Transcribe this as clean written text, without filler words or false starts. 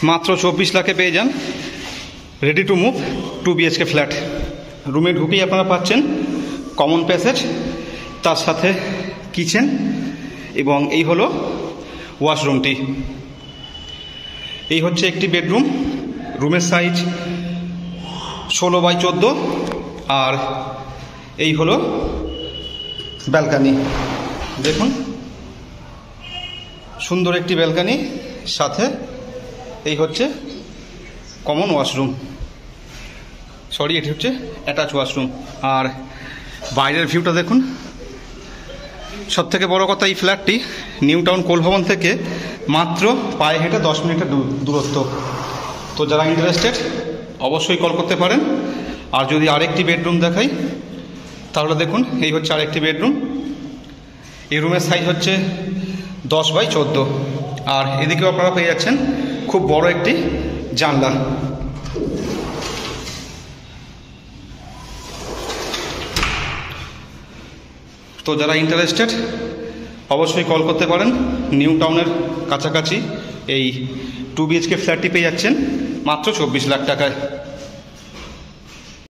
মাত্র 24 লাখে পেয়ে যান ready to move 2 BHK flat. রুমে ঢুকেই আপনারা পাচ্ছেন কমন প্যাসেজ, তার সাথে কিচেন, এবং এই হলো ওয়াশরুমটি। এই হচ্ছে একটি বেডরুম, রুমের সাইজ 16x14, আর এই হলো ব্যালকানি। দেখুন সুন্দর একটি ব্যালকানি, সাথে এই হচ্ছে কমন ওয়াশরুম, সরি এটি হচ্ছে অ্যাটাচ ওয়াশরুম। আর বাইরের ভিউটা দেখুন। সবথেকে বড় কথা, এই ফ্ল্যাটটি নিউ টাউন কোল ভবন থেকে মাত্র পায়ে হেঁটে 10 মিনিটের দূরত্ব। তো যারা ইন্টারেস্টেড অবশ্যই কল করতে পারেন। আর যদি আরেকটি বেডরুম দেখাই তাহলে দেখুন, এই হচ্ছে আরেকটি বেডরুম। এই রুমের সাইজ হচ্ছে 10x14, আর এদিকেও আপনারা পেয়ে যাচ্ছেন খুব বড় একটি জানলা। তো যারা ইন্টারেস্টেড অবশ্যই কল করতে পারেন। নিউ টাউনের কাছাকাছি এই 2 BHK ফ্ল্যাটটি পেয়ে যাচ্ছেন মাত্র 24 লাখ টাকায়।